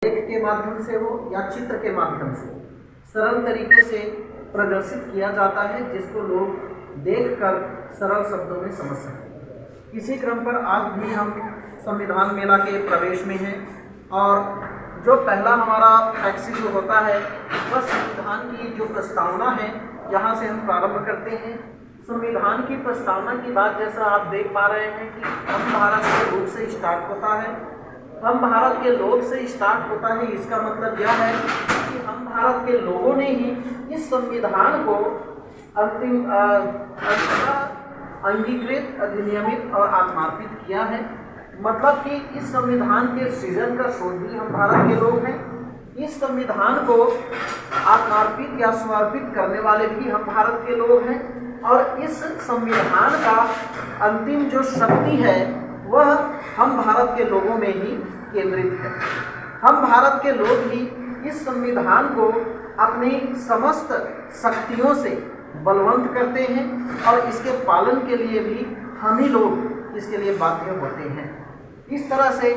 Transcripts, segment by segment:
लेख के माध्यम से हो या चित्र के माध्यम से सरल तरीके से प्रदर्शित किया जाता है, जिसको लोग देखकर सरल शब्दों में समझ सकें। इसी क्रम पर आज भी हम संविधान मेला के प्रवेश में हैं और जो पहला हमारा टैक्सी जो होता है वह संविधान की जो प्रस्तावना है, यहाँ से हम प्रारंभ करते हैं। संविधान की प्रस्तावना की बात जैसा आप देख पा रहे हैं कि हम भारत के लोग से स्टार्ट होता है। हम भारत के लोग से स्टार्ट होता है, इसका मतलब यह है कि हम भारत के लोगों ने ही इस संविधान को अंतिम अंगीकृत, अधिनियमित और आत्मार्पित किया है। मतलब कि इस संविधान के सृजन का स्रोत भी हम भारत के लोग हैं। इस संविधान को आत्मार्पित या समर्पित करने वाले भी हम भारत के लोग हैं और इस संविधान का अंतिम जो शक्ति है वह हम भारत के लोगों में ही केंद्रित है। हम भारत के लोग ही इस संविधान को अपनी समस्त शक्तियों से बलवंत करते हैं और इसके पालन के लिए भी हम ही लोग इसके लिए बाध्य होते हैं। इस तरह से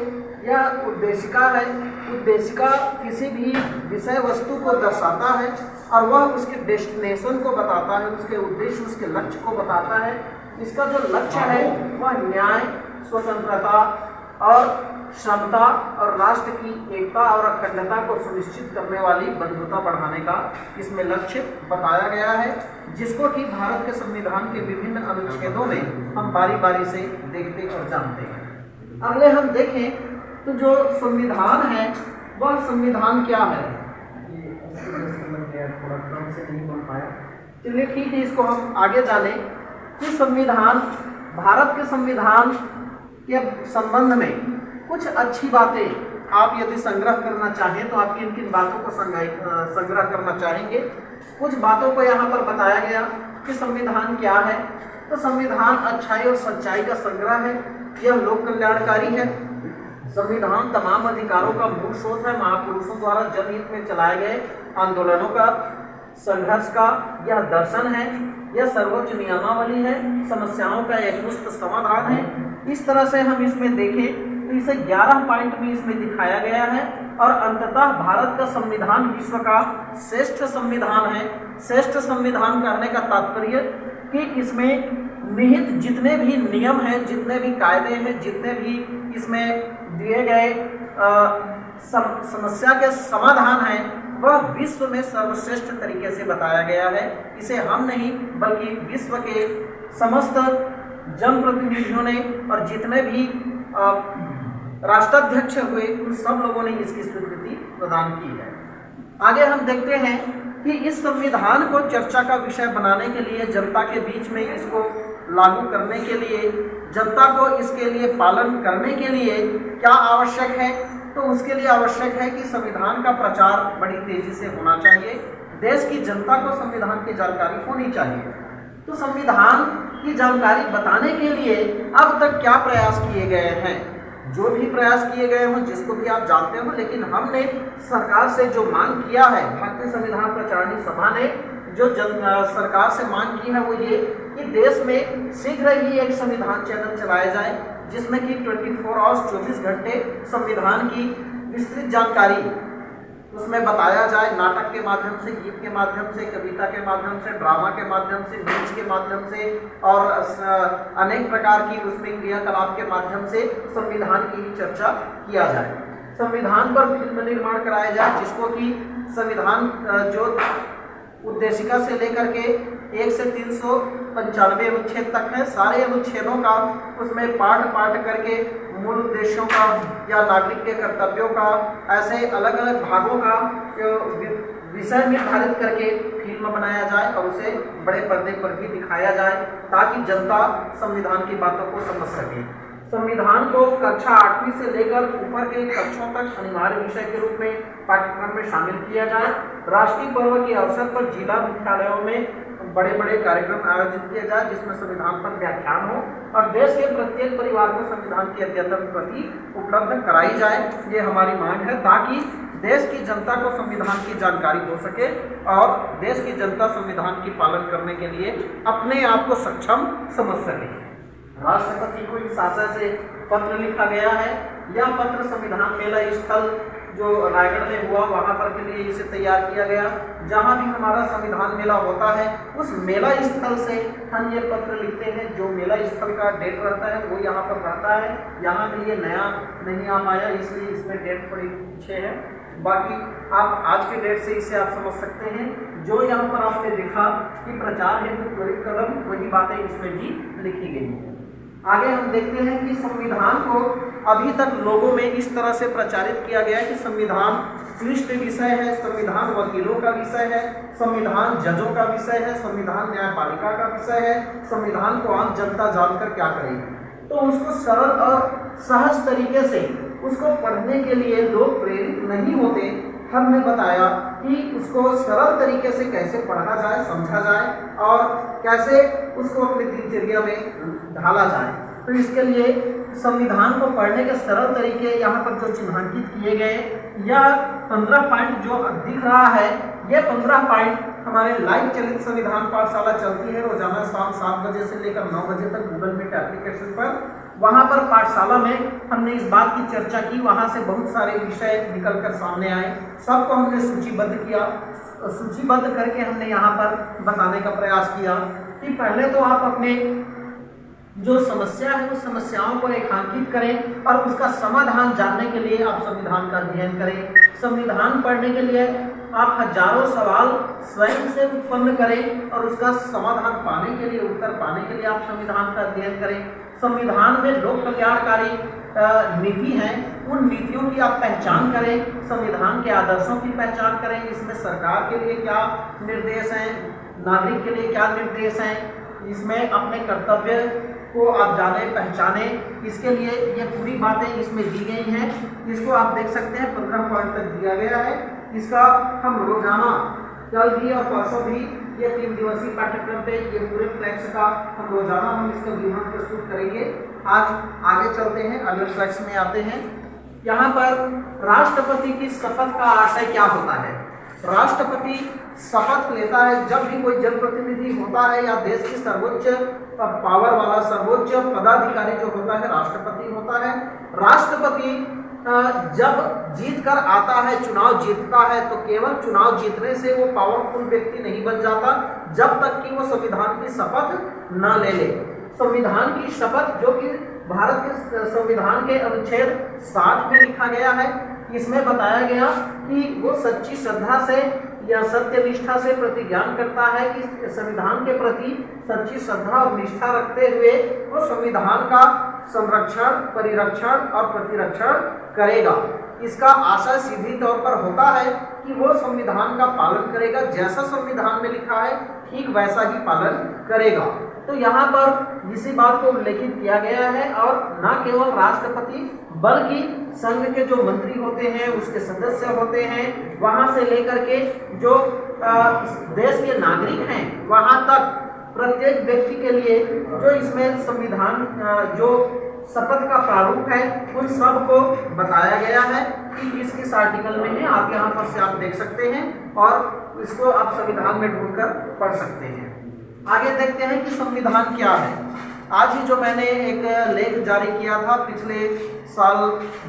यह उद्देशिका है। उद्देशिका किसी भी विषय वस्तु को दर्शाता है और वह उसके डेस्टिनेशन को बताता है, उसके उद्देश्य, उसके लक्ष्य को बताता है। इसका जो लक्ष्य है वह न्याय, स्वतंत्रता और समता और राष्ट्र की एकता और अखंडता को सुनिश्चित करने वाली बंधुता बढ़ाने का इसमें लक्ष्य बताया गया है, जिसको कि भारत के संविधान के विभिन्न अनुच्छेदों में हम बारी बारी से देखते और जानते हैं। अगले हम देखें तो जो संविधान है वह संविधान क्या है। थोड़ा कम से नहीं बोल पाया, चलिए ठीक है, इसको हम आगे जाने कि संविधान, भारत के संविधान के संबंध में कुछ अच्छी बातें आप यदि संग्रह करना चाहें तो आप किन किन बातों को संग्रह करना चाहेंगे। कुछ बातों को यहाँ पर बताया गया कि संविधान क्या है। तो संविधान अच्छाई और सच्चाई का संग्रह है, यह लोक कल्याणकारी है। संविधान तमाम अधिकारों का मूल स्रोत है, महापुरुषों द्वारा जनहित में चलाए गए आंदोलनों का, संघर्ष का यह दर्शन है, यह सर्वोच्च नियमावली है, समस्याओं का एकमुश्त समाधान है। इस तरह से हम इसमें देखें तो इसे 11 पॉइंट में इसमें दिखाया गया है और अंततः भारत का संविधान विश्व का श्रेष्ठ संविधान है। श्रेष्ठ संविधान कहने का तात्पर्य कि इसमें निहित जितने भी नियम हैं, जितने भी कायदे हैं, जितने भी इसमें दिए गए समस्या के समाधान हैं वह विश्व में सर्वश्रेष्ठ तरीके से बताया गया है। इसे हम नहीं बल्कि विश्व के समस्त जनप्रतिनिधियों ने और जितने भी राष्ट्राध्यक्ष हुए उन सब लोगों ने इसकी स्वीकृति प्रदान की है। आगे हम देखते हैं कि इस संविधान को चर्चा का विषय बनाने के लिए, जनता के बीच में इसको लागू करने के लिए, जनता को इसके लिए पालन करने के लिए क्या आवश्यक है। तो उसके लिए आवश्यक है कि संविधान का प्रचार बड़ी तेजी से होना चाहिए। देश की जनता को संविधान की जानकारी होनी चाहिए। तो संविधान की जानकारी बताने के लिए अब तक क्या प्रयास किए गए हैं, जो भी प्रयास किए गए हों, जिसको भी आप जानते हो, लेकिन हमने सरकार से जो मांग किया है, भारतीय संविधान प्रचारणी सभा ने जो सरकार से मांग की है वो ये कि देश में शीघ्र ही एक संविधान चैनल चलाया जाए जिसमें कि 24 आवर्स 24 घंटे संविधान की विस्तृत जानकारी उसमें बताया जाए, नाटक के माध्यम से, गीत के माध्यम से, कविता के माध्यम से, ड्रामा के माध्यम से, न्यूज के माध्यम से और अनेक प्रकार की उसमें क्रियाकलाप के माध्यम से संविधान की ही चर्चा किया जाए। संविधान पर फिल्म निर्माण कराया जाए, जिसको कि संविधान जो उद्देशिका से लेकर के 1 से 395 अनुच्छेद तक है, सारे अनुच्छेदों का उसमें पाठ करके मूल उद्देश्यों का या नागरिक के कर्तव्यों का, ऐसे अलग अलग भागों का विषय निर्धारित करके फिल्म बनाया जाए और उसे बड़े पर्दे पर भी दिखाया जाए ताकि जनता संविधान की बातों को समझ सके। संविधान को कक्षा 8वीं से लेकर ऊपर के कक्षों तक अनिवार्य विषय के रूप में पाठ्यक्रम में शामिल किया जाए। राष्ट्रीय पर्व के अवसर पर जिला मुख्यालयों में बड़े बड़े कार्यक्रम आयोजित किए जाए जिसमें संविधान पर व्याख्यान हो और देश के प्रत्येक परिवार को संविधान की अद्यतन प्रति उपलब्ध कराई जाए। ये हमारी मांग है ताकि देश की जनता को संविधान की जानकारी हो सके और देश की जनता संविधान की पालन करने के लिए अपने आप को सक्षम समझ सके। राष्ट्रपति को इस आशय से पत्र लिखा गया है यह पत्र संविधान मेला स्थल जो रायगढ़ में हुआ वहाँ पर के लिए इसे तैयार किया गया। जहाँ भी हमारा संविधान मेला होता है उस मेला स्थल से हम ये पत्र लिखते हैं। जो मेला स्थल का डेट रहता है वो यहाँ पर रहता है। यहाँ में ये नया नहीं आ पाया इसलिए इसमें डेट थोड़ी पीछे है। बाकी आप आज के डेट से इसे आप समझ सकते हैं। जो यहाँ पर आपने देखा कि प्रचार हेतु त्वरित कदम, वही बातें इसमें भी लिखी गई हैं। आगे हम देखते हैं कि संविधान को अभी तक लोगों में इस तरह से प्रचारित किया गया है कि संविधान क्लिष्ट विषय है, संविधान वकीलों का विषय है, संविधान जजों का विषय है, संविधान न्यायपालिका का विषय है, संविधान को आम जनता जानकर क्या करेगी। तो उसको सरल और सहज तरीके से उसको पढ़ने के लिए लोग प्रेरित नहीं होते। हमने बताया कि उसको सरल तरीके से कैसे पढ़ा जाए, समझा जाए और कैसे उसको अपनी दिनचर्या में ढाला जाए। तो इसके लिए संविधान को पढ़ने के सरल तरीके यहाँ पर जो चिन्हांकित किए गए, यह 15 पॉइंट जो दिख रहा है, ये 15 पॉइंट हमारे लाइव चलित संविधान पाठशाला चलती है रोजाना शाम 7 बजे से लेकर 9 बजे तक गूगल मीट एप्लीकेशन पर। वहाँ पर पाठशाला में हमने इस बात की चर्चा की, वहाँ से बहुत सारे विषय निकल कर सामने आए, सबको हमने सूचीबद्ध किया। सूचीबद्ध करके हमने यहाँ पर बताने का प्रयास किया कि पहले तो आप अपने जो समस्या है उस समस्याओं को रेखांकित करें और उसका समाधान जानने के लिए आप संविधान का अध्ययन करें। संविधान पढ़ने के लिए आप हजारों सवाल स्वयं से उत्पन्न करें और उसका समाधान पाने के लिए, उत्तर पाने के लिए आप संविधान का अध्ययन करें। संविधान में लोक कल्याणकारी नीति हैं, उन नीतियों की आप पहचान करें, संविधान के आदर्शों की पहचान करें। इसमें सरकार के लिए क्या निर्देश हैं, नागरिक के लिए क्या निर्देश हैं, इसमें अपने कर्तव्य को आप जाने पहचाने, इसके लिए ये पूरी बातें इसमें दी गई हैं। इसको आप देख सकते हैं 15 पॉइंट तक दिया गया है। इसका हम रोजाना कल भी और परसों भी ये 3 दिवसीय पाठ्यक्रम पे ये पूरे फ्लैक्स का हम रोजाना हम इसका विवरण प्रस्तुत करेंगे। आज आगे चलते हैं, अगले फ्लैक्स में आते हैं। यहाँ पर राष्ट्रपति की शपथ का आशय क्या होता है। राष्ट्रपति शपथ लेता है जब भी कोई जनप्रतिनिधि होता है या देश की सर्वोच्च पावर वाला सर्वोच्च पदाधिकारी जो होता है राष्ट्रपति होता है। राष्ट्रपति जब जीत कर आता है, चुनाव जीतता है, तो केवल चुनाव जीतने से वो पावरफुल व्यक्ति नहीं बन जाता जब तक कि वो संविधान की शपथ न ले ले। संविधान की शपथ जो कि भारत के संविधान के अनुच्छेद 60 में लिखा गया है, इसमें बताया गया कि वो सच्ची श्रद्धा से या सत्यनिष्ठा से प्रतिज्ञान करता है कि संविधान के प्रति सच्ची श्रद्धा और निष्ठा रखते हुए वो संविधान का संरक्षण, परिरक्षण और प्रतिरक्षण करेगा। इसका आशय सीधी तौर पर होता है कि वो संविधान का पालन करेगा, जैसा संविधान में लिखा है ठीक वैसा ही पालन करेगा। तो यहाँ पर इसी बात को उल्लेखित किया गया है और न केवल राष्ट्रपति बल्कि संघ के जो मंत्री होते हैं, उसके सदस्य होते हैं, वहाँ से लेकर के जो देश के नागरिक हैं वहाँ तक प्रत्येक व्यक्ति के लिए जो इसमें संविधान जो शपथ का प्रारूप है उन सब को बताया गया है कि किस आर्टिकल में है। आप यहाँ पर से आप देख सकते हैं और इसको आप संविधान में ढूंढकर पढ़ सकते हैं। आगे देखते हैं कि संविधान क्या है। आज ही जो मैंने एक लेख जारी किया था पिछले साल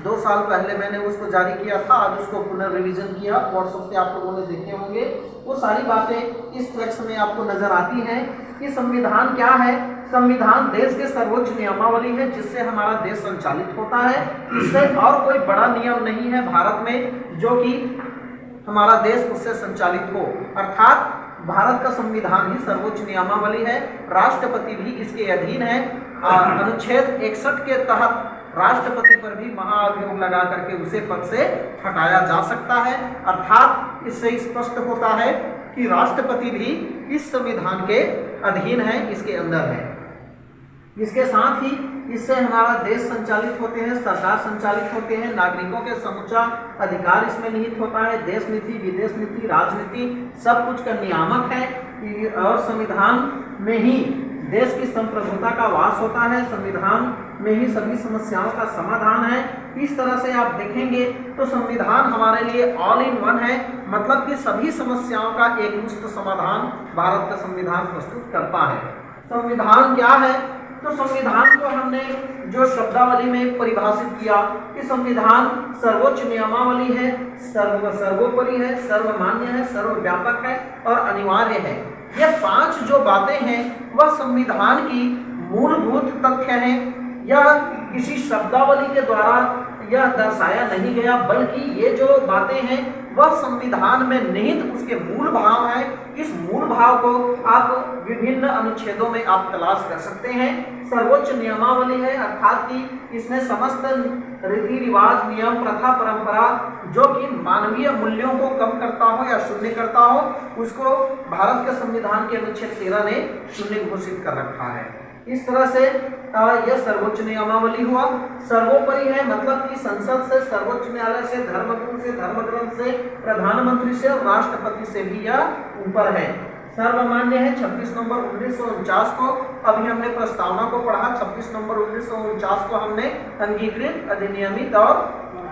2 साल पहले मैंने उसको जारी किया था, आज उसको पुनर्रिवीजन किया, व्हाट्सएप पे आप लोगों ने देखे होंगे। वो सारी बातें इस फ्लैक्स में आपको नजर आती हैं कि संविधान क्या है। संविधान देश के सर्वोच्च नियमावली है जिससे हमारा देश संचालित होता है। इससे और कोई बड़ा नियम नहीं है भारत में जो कि हमारा देश उससे संचालित हो, अर्थात भारत का संविधान ही सर्वोच्च नियमावली है। राष्ट्रपति भी इसके अधीन है। अनुच्छेद 61 के तहत राष्ट्रपति पर भी महाअभियोग लगा करके उसे पद से हटाया जा सकता है। अर्थात इससे स्पष्ट होता है कि राष्ट्रपति भी इस संविधान के अधीन है, इसके अंदर है। इसके साथ ही इससे हमारा देश संचालित होते हैं, सरकार संचालित होते हैं, नागरिकों के समूचा अधिकार इसमें निहित होता है। देश नीति, विदेश नीति, राजनीति सब कुछ का नियामक है और संविधान में ही देश की संप्रभुता का वास होता है, संविधान में ही सभी समस्याओं का समाधान है। इस तरह से आप देखेंगे तो संविधान हमारे लिए ऑल इन वन है, मतलब कि सभी समस्याओं का एक मुश्त समाधान भारत का संविधान प्रस्तुत करता है। संविधान क्या है तो संविधान को हमने जो शब्दावली में परिभाषित किया कि संविधान सर्वोच्च नियमावली है, सर्वोपरि है, सर्वमान्य है, सर्वव्यापक है और अनिवार्य है। ये 5 जो बातें हैं वह संविधान की मूलभूत तथ्य हैं। यह किसी शब्दावली के द्वारा यह दर्शाया नहीं गया, बल्कि ये जो बातें हैं वह संविधान में निहित उसके मूल भाव है। इस मूल भाव को आप विभिन्न अनुच्छेदों में आप तलाश कर सकते हैं। सर्वोच्च नियमावली है, अर्थात कि इसमें समस्त रीति रिवाज, नियम, प्रथा, परंपरा जो कि मानवीय मूल्यों को कम करता हो या शून्य करता हो, उसको भारत के संविधान के अनुच्छेद 13 ने शून्य घोषित कर रखा है। इस तरह से यह सर्वोच्च नियमावली हुआ। सर्वोपरि है, मतलब कि संसद से, सर्वोच्च न्यायालय से, धर्मगुरु से, धर्मग्रंथ से, प्रधानमंत्री से और राष्ट्रपति से भी यह ऊपर है। सर्वमान्य है, 26 नवंबर 1949 को, अभी हमने प्रस्तावना को पढ़ा, 26 नवंबर 1949 को हमने अंगीकृत, अधिनियमित और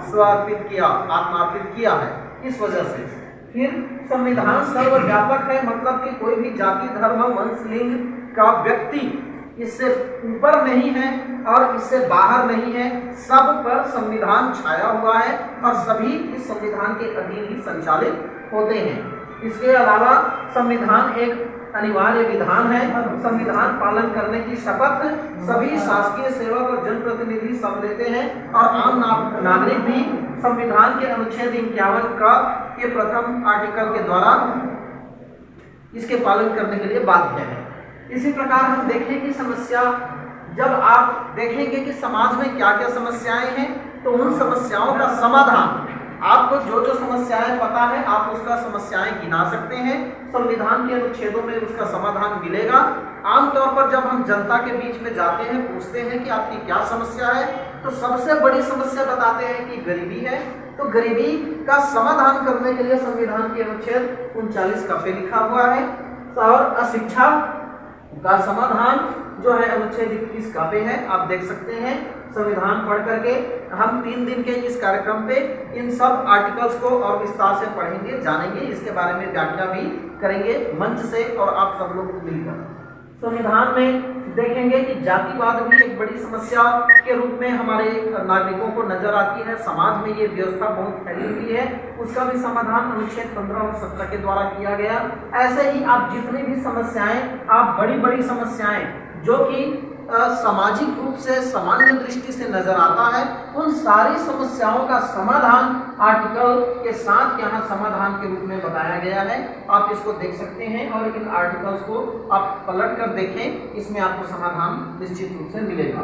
स्वार्पित किया, आत्मार्पित किया है। इस वजह से फिर संविधान सर्वव्यापक है, मतलब कि कोई भी जाति, धर्म, वंश, लिंग का व्यक्ति इससे ऊपर नहीं है और इससे बाहर नहीं है, सब पर संविधान छाया हुआ है और सभी इस संविधान के अधीन ही संचालित होते हैं। इसके अलावा संविधान एक अनिवार्य विधान है। संविधान पालन करने की शपथ सभी शासकीय सेवक और जनप्रतिनिधि सब लेते हैं और आम नागरिक भी संविधान के अनुच्छेद 51 का के प्रथम आर्टिकल के द्वारा इसके पालन करने के लिए बाध्य है। इसी प्रकार हम देखें कि समस्या, जब आप देखेंगे कि समाज में क्या क्या समस्याएं हैं, तो उन समस्याओं का समाधान, आपको जो जो समस्याएं पता है आप उसका समस्याएं गिना सकते हैं, संविधान के अनुच्छेदों में उसका समाधान मिलेगा। आमतौर पर जब हम जनता के बीच में जाते हैं, पूछते हैं कि आपकी क्या समस्या है, तो सबसे बड़ी समस्या बताते हैं कि गरीबी है। तो गरीबी का समाधान करने के लिए संविधान के अनुच्छेद 39 का पे लिखा हुआ है और अशिक्षा का समाधान जो है अनुच्छेद 21 का पे है। आप देख सकते हैं संविधान पढ़ करके। हम 3 दिन के इस कार्यक्रम पे इन सब आर्टिकल्स को और विस्तार से पढ़ेंगे, जानेंगे, इसके बारे में व्याख्या भी करेंगे मंच से और आप सब लोग मिलकर। संविधान में देखेंगे कि जातिवाद भी एक बड़ी समस्या के रूप में हमारे नागरिकों को नजर आती है। समाज में ये व्यवस्था बहुत फैली हुई है, उसका भी समाधान अनुच्छेद 15 और 17 के द्वारा किया गया। ऐसे ही आप जितनी भी समस्याएं, आप बड़ी बड़ी समस्याएं जो कि सामाजिक रूप से सामान्य दृष्टि से नजर आता है, उन सारी समस्याओं का समाधान आर्टिकल के साथ यहाँ समाधान के रूप में बताया गया है। आप इसको देख सकते हैं और इन आर्टिकल्स को आप पलट कर देखें, इसमें आपको समाधान निश्चित रूप से मिलेगा।